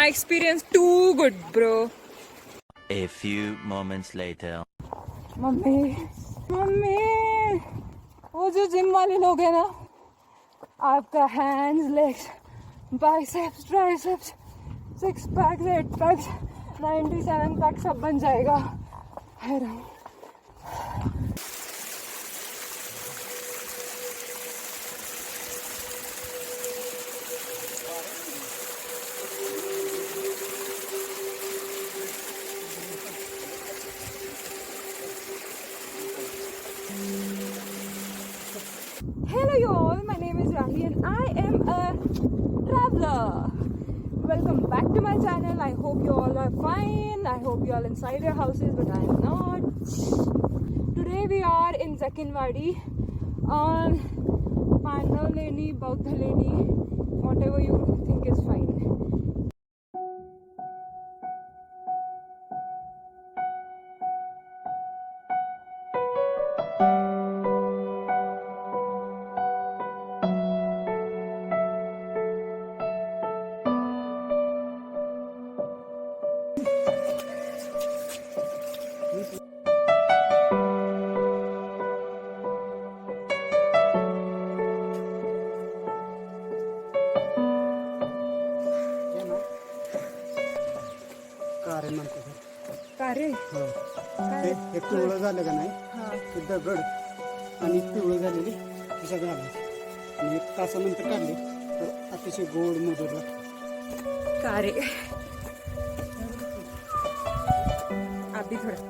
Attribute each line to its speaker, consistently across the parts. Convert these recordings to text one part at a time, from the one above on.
Speaker 1: My experience too good, bro.
Speaker 2: A few moments later.
Speaker 1: Mummy mummy, वो जो gym वाले लोग हैं ना, आपका hands, legs, biceps, triceps, 6 packs, 8 packs, 97 packs सब बन जाएगा। हैरान। Hello you all, my name is Rahi and I am a traveler. Welcome back to my channel. I hope you all are fine. I hope you all inside your houses, but I am not. Today we are in Zakinwadi on Pandavleni, Baudhaleni, whatever you think is fine. कारे
Speaker 3: हे पिवळं झालं का नाही ते दगड आणि पिवळं झालेली हे सगळं आलं आणि 1 तासानंतर काढले तर अतिशय गोड मधुर लागतं.
Speaker 1: कारे अभी थोड़ा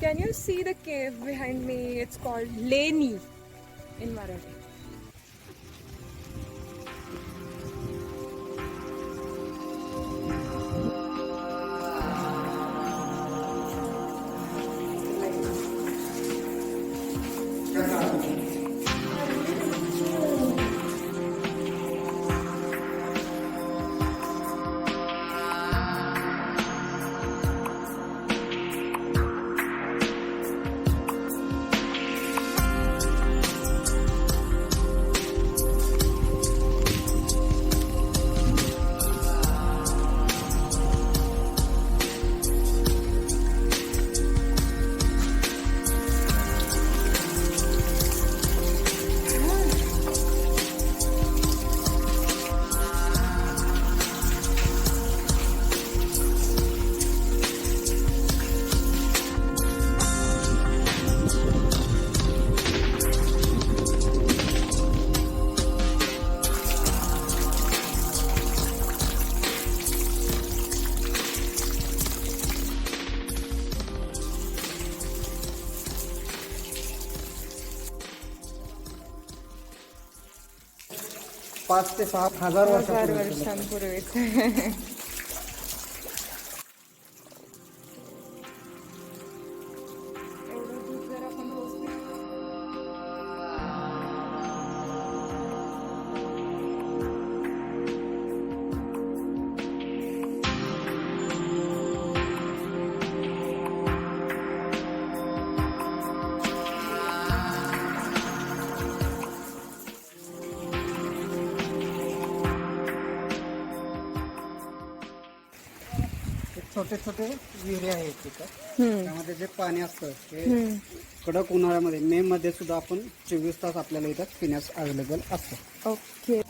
Speaker 1: Can you see the cave behind me? It's called Leni in Marathi.
Speaker 3: पाच ते 6 हजार
Speaker 1: 1000
Speaker 3: वर्षापूर्वी
Speaker 1: वर्षांपूर्वीच. एवढं दूध जर आपण रोज
Speaker 3: छोटे छोटे विहिरी आहेत तिथं.
Speaker 1: हम्म.
Speaker 3: त्यामध्ये जे पाणी असतं ते
Speaker 1: हम्म.
Speaker 3: कडक उन्हाळ्यामध्ये मे मध्ये सुद्धा आपण 24 तास आपल्याला इथं पिण्यास अवेलेबल असतं.
Speaker 1: Okay.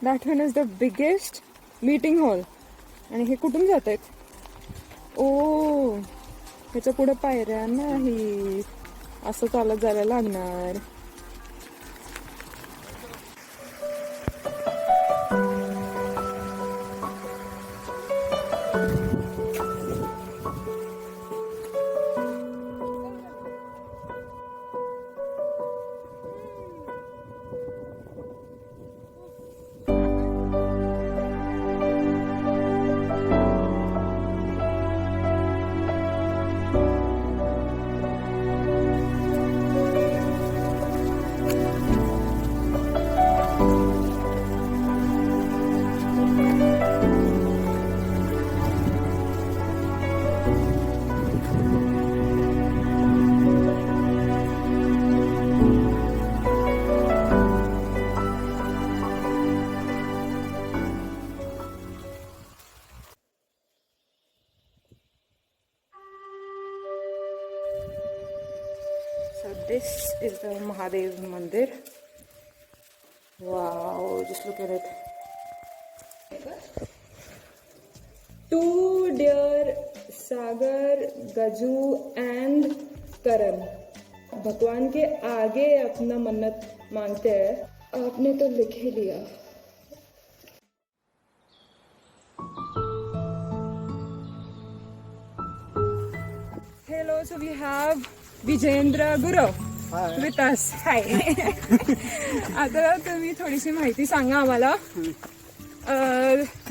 Speaker 1: That one is the biggest meeting hall. आणि हे कुठून जात आहेत? ओ, ह्याच्या पुढे पायऱ्या नाही, असं चालत जायला लागणार. So this is the Mahadev Mandir. Wow, just look at it. 2 deer, Sagar, Gaju and Karan भगवान के आगे अपना मन्नत मांगते हैं. आपने तो लिख ही लिया. Hello, so we have Vijayendra Guru with us. Hi. आता तुम्ही थोडीशी माहिती सांगा आम्हाला.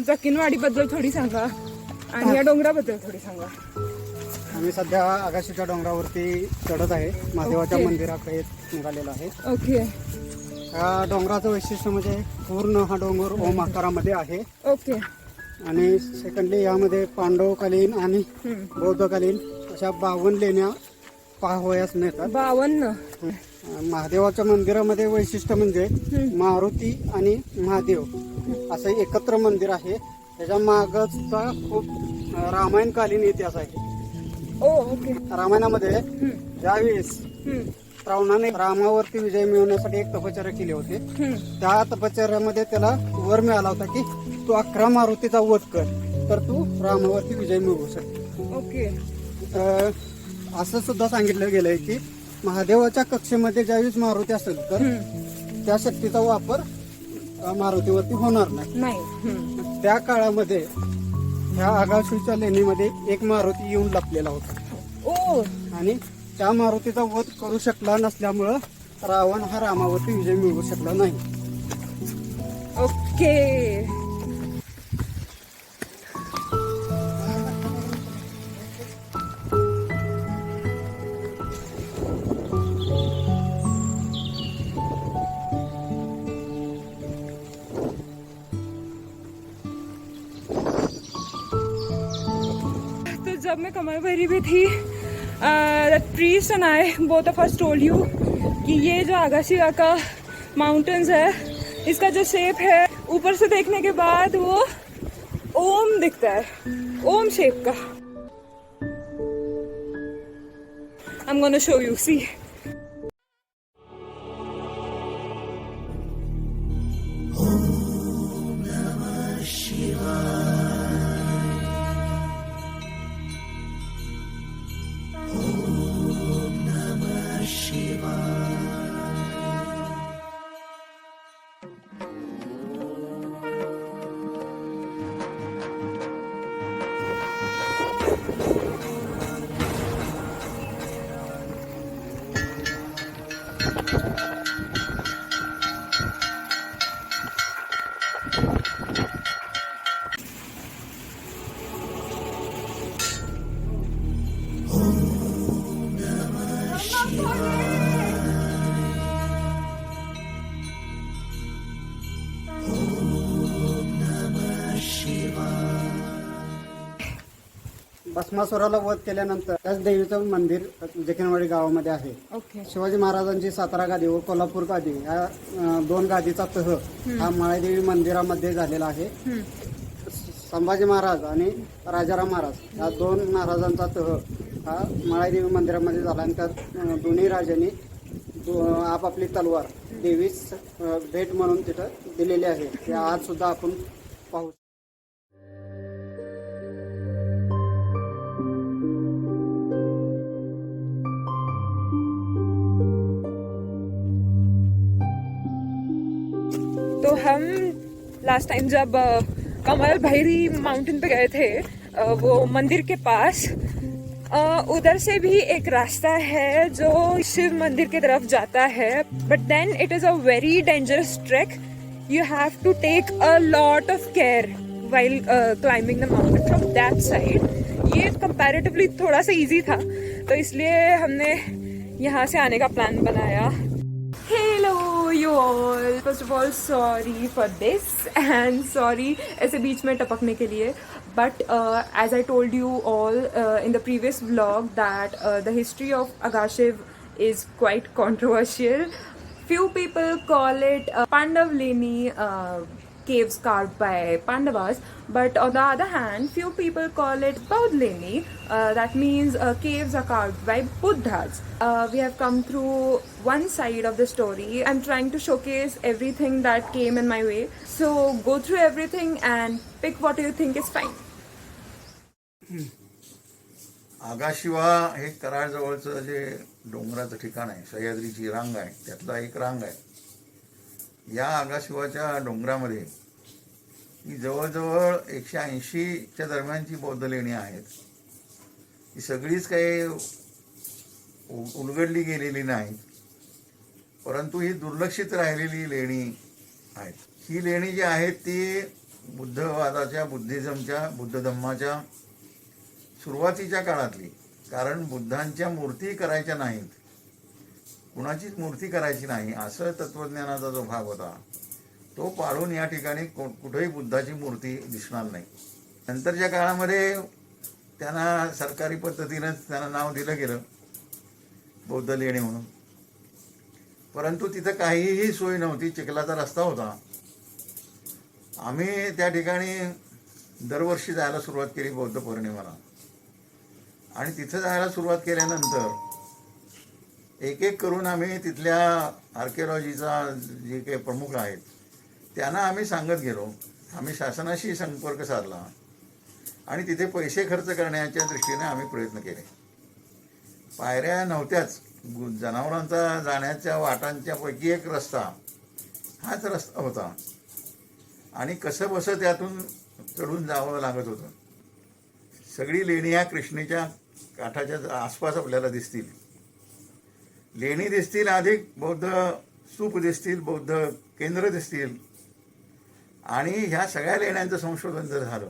Speaker 1: जकिनवाडी बद्दल थोडी सांगा आणि या डोंगराबद्दल थोडी सांगा.
Speaker 3: आम्ही सध्या आगाशीच्या डोंगरावरती चढत आहे. महादेवाच्या
Speaker 1: Okay.
Speaker 3: मंदिराकडे निघालेला आहे.
Speaker 1: ओके.
Speaker 3: या डोंगराचं वैशिष्ट्य म्हणजे पूर्ण हा डोंगर ओम आकारामध्ये आहे.
Speaker 1: ओके.
Speaker 3: आणि सेकंडली यामध्ये पांडवकालीन आणि बौद्धकालीन अशा 52 लेण्या पाहावयास मिळतात.
Speaker 1: 52.
Speaker 3: महादेवाच्या मंदिरामध्ये वैशिष्ट्य म्हणजे मारुती आणि महादेव असं एकत्र मंदिर आहे. त्याच्या मागचा खूप रामायणकालीन इतिहास आहे.
Speaker 1: ओ ओके.
Speaker 3: रामायणामध्ये ज्यावेळेस रावणाने रामावरती विजय मिळवण्यासाठी एक तपश्चर्या केली होती. त्या तपश्चर्यामध्ये त्याला वर मिळाला होता की तू 11 मारुतीचा वध कर तर तू रामावरती विजय मिळवू शकते.
Speaker 1: ओके.
Speaker 3: असं सुद्धा सांगितलं गेलंय की महादेवाच्या कक्षेमध्ये ज्यावेळेस मारुती असेल तर त्या शक्तीचा वापर मारुतीवरती होणार नाही. त्या काळामध्ये ह्या आगाशीच्या लेणीमध्ये एक मारुती येऊन लपलेला होता.
Speaker 1: ओ
Speaker 3: आणि त्या मारुतीचा वध करू शकला नसल्यामुळं रावण हा रामावरती विजय मिळवू शकला नाही.
Speaker 1: ओके. तो जब मैं कमर भरी भी थी, priest and I both of us told you कि ये जो आगाशिवा का माउंटेन्स है, इसका जो शेप है ऊपर से देखने के बाद वो ओम दिखता है, ओम शेप का. I'm gonna show you, see.
Speaker 3: भस्मासुराला वध केल्यानंतर त्याच देवीचं मंदिर जखणवाडी गावामध्ये आहे.
Speaker 1: Okay.
Speaker 3: शिवाजी महाराजांची सातारा गादी व कोल्हापूर गादी या दोन गादीचा तह हा माळादेवी मंदिरामध्ये झालेला आहे. संभाजी महाराज आणि राजाराम महाराज या दोन महाराजांचा तह हा माळादेवी मंदिरामध्ये झाला आणि त्या दोन्ही राजांनी आपापली तलवार देवीस भेट म्हणून तिथं दिलेली आहे. ते आज सुद्धा आपण पाहू.
Speaker 1: तो हम लास्ट टाइम जब कमल भैरी माउंटेन पे गए थे, वो मंदिर के पास उधर से भी एक रास्ता है जो शिव मंदिर की तरफ जाता है, but then it is a very dangerous track. You have to take a lot of care while climbing the mountain from that side. ये comparatively थोड़ा सा easy था, तो इसलिए हमने यहाँ से आने का प्लान बनाया. Hello you all. First of all, sorry for this and sorry ऐसे बीच में टपकने के लिए. But as I told you all in the previous vlog that the history of Agashiv is quite controversial. Few people call it Pandavleni caves carved by Pandavas, but on the other hand, few people call it Baudleni. That means caves are carved by Buddhas. We have come through one side of the story. I'm trying to showcase everything that came in my way. So go through everything and pick what you think is fine.
Speaker 4: आगाशिवा हे कराडजवळचं जे डोंगराचं ठिकाण आहे, सह्याद्रीची रांग आहे, त्यातला एक रांग आहे. या आगाशिवाच्या डोंगरामध्ये ही जवळजवळ 180च्या दरम्यानची बौद्ध लेणी आहेत. ही सगळीच काही उलगडली गेलेली नाहीत, परंतु ही दुर्लक्षित राहिलेली लेणी आहेत. ही लेणी जी आहेत ती बुद्धवादाच्या, बुद्धिझमच्या, बुद्ध धम्माच्या सुरुवातीच्या काळातली. कारण बुद्धांच्या मूर्ती करायच्या नाहीत, कुणाचीच मूर्ती करायची नाही असं तत्वज्ञानाचा जो भाग होता तो पाळून या ठिकाणी कुठेही बुद्धाची मूर्ती दिसणार नाही. नंतरच्या काळामध्ये त्यांना सरकारी पद्धतीनं त्यांना नाव दिलं गेलं बौद्ध लेणी म्हणून, परंतु तिथं काहीही सोय नव्हती. चिखलाचा रस्ता होता. आम्ही त्या ठिकाणी दरवर्षी जायला सुरुवात केली बौद्ध पौर्णिमेला, आणि तिथं जायला सुरुवात केल्यानंतर एक एक करून आम्ही तिथल्या आर्किओलॉजीचा जे काही प्रमुख आहेत त्यांना आम्ही सांगत गेलो. आम्ही शासनाशी संपर्क साधला आणि तिथे पैसे खर्च करण्याच्या दृष्टीने आम्ही प्रयत्न केले. पायऱ्या नव्हत्याच, जनावरांचा जाण्याच्या वाटांच्या पैकी एक रस्ता हाच रस्ता होता आणि कसं बसं त्यातून चढून जावं लागत होतं. सगळी लेणी ह्या कृष्णेच्या काठाच्या आसपास आपल्याला दिसतील. लेणी दिसतील, अधिक बौद्ध स्तूप दिसतील, बौद्ध केंद्र दिसतील. आणि ह्या सगळ्या लेण्यांचं संशोधन जर झालं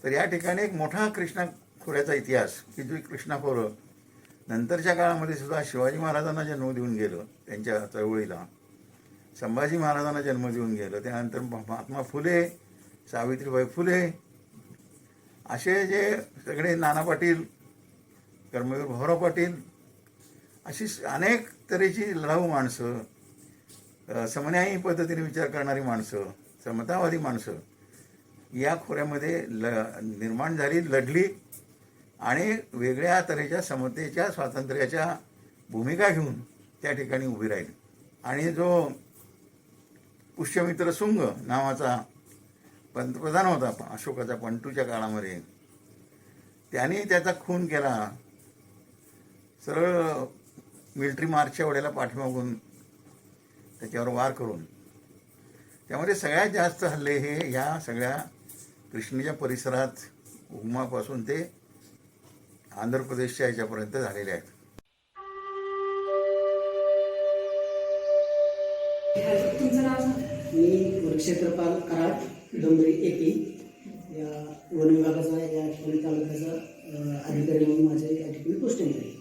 Speaker 4: तर या ठिकाणी एक मोठा कृष्णा खोऱ्याचा इतिहास, की जो कृष्णा खोरं नंतरच्या काळामध्ये सुद्धा शिवाजी महाराजांना जन्म देऊन गेलं, त्यांच्या चळवळीला संभाजी महाराजांना जन्म देऊन गेलं. त्यानंतर महात्मा फुले, सावित्रीबाई फुले, असे जे सगळे नाना पाटील, कर्मवीर भाऊराव पाटील, अशी अनेक तऱ्हेची लढाऊ माणसं, समन्यायी पद्धतीने विचार करणारी माणसं, समतावादी माणसं या खोऱ्यामध्ये निर्माण झाली, लढली आणि वेगळ्या तऱ्हेच्या समतेच्या, स्वातंत्र्याच्या भूमिका घेऊन त्या ठिकाणी उभी राहिली. आणि जो पुष्यमित्र सुंग नावाचा पंतप्रधान होता अशोकाचा पंटूच्या काळामध्ये, त्यांनी त्याचा खून केला सरळ मिलिटरी मार्चच्या वेळेला पाठीमागून त्याच्यावर वार करून. त्यामध्ये सगळ्यात जास्त हल्ले हे ह्या सगळ्या कृष्णेच्या परिसरात उगमापासून ते आंध्र प्रदेशच्या ह्याच्यापर्यंत झालेले आहेत.
Speaker 1: तुमचं नाव सांगा.
Speaker 3: मी वनक्षेत्रपाल कराड, डोंगरी AP या वन विभागाचा या ठिकाणी तालुक्याचा अधिकारी म्हणून माझ्या या ठिकाणी पोस्टिंग आहे.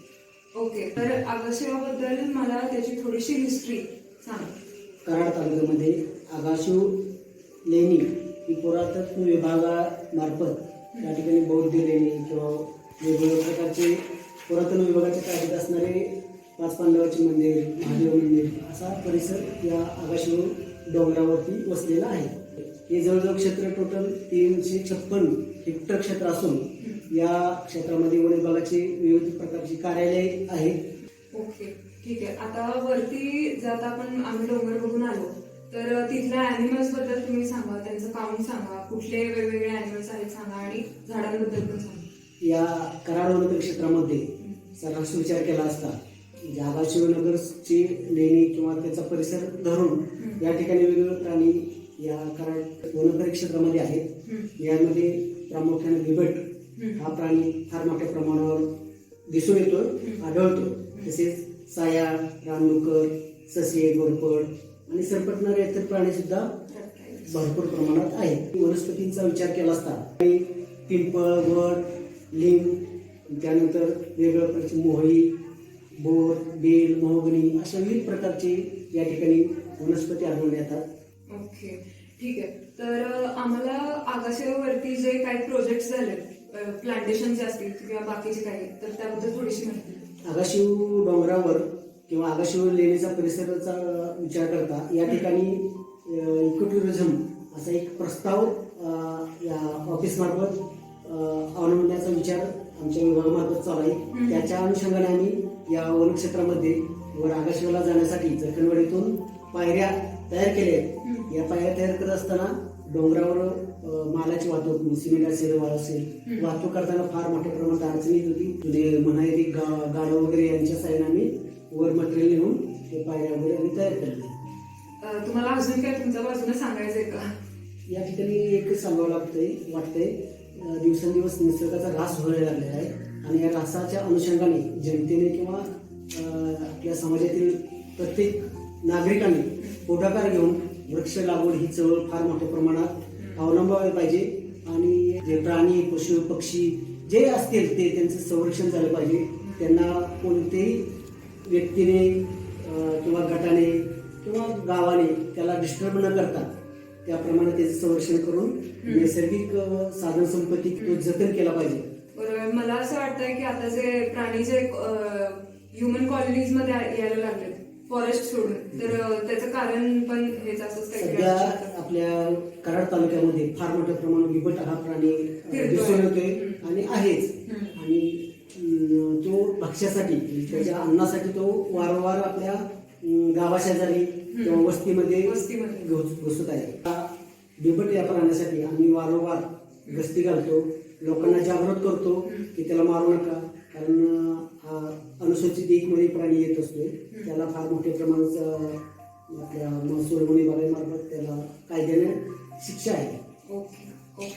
Speaker 1: ओके, तर आगाशिवाबद्दल मला त्याची थोडीशी हिस्ट्री सांगा.
Speaker 3: कराड तालुक्यामध्ये आगाशिव लेणी ही पुरातत्व विभागामार्फत या ठिकाणी बौद्ध लेणी किंवा वेगवेगळ्या प्रकारचे पुरातन विभागाच्या ताब्यात असणारे 5 पांडवाचे मंदिर, महादेव मंदिर असा परिसर या आगाशिव डोंगरावरती वसलेला आहे. हे जवळजवळ क्षेत्र टोटल 356 हेक्टर क्षेत्र असून या क्षेत्रामध्ये वन विभागाचे विविध प्रकारची कार्यालय आहेत.
Speaker 1: ओके, ठीक आहे. आता वरती जाता आपण आम्ही डोंगर बघून आलो, तर तिथल्या ॲनिमल्स बद्दल तुम्ही सांगा, त्यांचं काउंट सांगा, कुठले वेगवेगळे ॲनिमल्स आहेत सांगा आणि झाडांबद्दल पण सांगा.
Speaker 3: या कराड वन परिक्षेत्रामध्ये सर्रास विचार केला असता आगाशिवनगरची लेणी किंवा त्याचा परिसर धरून या ठिकाणी वेगवेगळे प्राणी या कराड वन परिक्षेत्रामध्ये आहेत. यामध्ये प्रामुख्याने बिबट हा प्राणी फार मोठ्या प्रमाणावर दिसून येतो, आढळतो. तसेच साया, रानडुकर, ससे, गोरपड आणि सरपटणारे इतर प्राणी सुद्धा भरपूर प्रमाणात आहेत. वनस्पतींचा विचार केला असता पिंपळ, वड, लिंब, त्यानंतर वेगवेगळ्या प्रकारची मोहरी, बोर, बेल, महोगनी अशा विविध प्रकारचे या ठिकाणी वनस्पती आढळून येतात.
Speaker 1: ओके, ठीक आहे. तर आम्हाला आगाशिवावरती जे काही प्रोजेक्ट झाले, प्लांटेशन जे असतील किंवा बाकीचे काही, तर त्याबद्दल थोडीशी माहिती.
Speaker 3: आगाशिव डोंगरावर किंवा आगाशिव लेणीचा परिसराचा विचार करता या ठिकाणी इको टुरिझम असा एक प्रस्ताव या ऑफिसमार्फत आणण्याचा विचार आमच्या विभागामार्फत चालू आहे. त्याच्या अनुषंगाने आम्ही या वनक्षेत्रामध्ये वर आगाशिवला जाण्यासाठी जखणवाडीतून पायऱ्या तयार केल्या आहेत. या पायऱ्या तयार करत असताना डोंगरावर मालाची वाहतूक, सिमेंट असेल, वाळ असेल, वाहतूक करताना फार मोठ्या प्रमाणात अडचणी येत होती. म्हणायची गाडं वगैरे यांच्या साईडने आम्ही वर मटेरियल घेऊन ते पायऱ्या वगैरे आम्ही तयार केले.
Speaker 1: तुम्हाला अजून काय तुमच्या बाजूने सांगायचंय का?
Speaker 3: या ठिकाणी एक सांगावं वाटतंय दिवसेंदिवस निसर्गाचा ऱ्हास व्हायला लागलेला आहे आणि या ऱ्हासाच्या अनुषंगाने जनतेने किंवा आपल्या समाजातील प्रत्येक नागरिकांनी पुढाकार घेऊन वृक्ष लागवड ही चळवळ फार मोठ्या प्रमाणात अवलंबावी पाहिजे. आणि जे प्राणी, पशु, पक्षी जे असतील ते त्यांचं संरक्षण झालं पाहिजे. त्यांना कोणतेही व्यक्तीने किंवा गटाने किंवा गावाने त्याला डिस्टर्ब न करता त्याप्रमाणे त्याचं संरक्षण करून नैसर्गिक साधन संपत्ती जतन केला पाहिजे.
Speaker 1: बरोबर. मला असं वाटतंय की आता जे प्राणी जे ह्युमन कॉलनीज मध्ये यायला लागले फॉरेस्ट सोडून, तर त्याचं कारण पण हेच असंच
Speaker 3: सध्या आपल्या कराड तालुक्यामध्ये फार मोठ्या प्रमाणात बिबट हा प्राणी दिसून येतोय आणि आहेच. आणि तो भक्ष्यासाठी, त्याच्या अन्नासाठी तो वारंवार आपल्या गावाशेजारी किंवा वस्तीमध्ये घुसत आहे. बिबट या प्राण्यासाठी आम्ही वारंवार गस्ती घालतो, लोकांना जागृत करतो की त्याला मारू नका, कारण हा अनुसूचित 1 मध्ये प्राणी येत असतोय. त्याला फार मोठ्या प्रमाणात आपल्या महसूल विभागामार्फत त्याला कायद्याने शिक्षा आहे.
Speaker 1: ओके.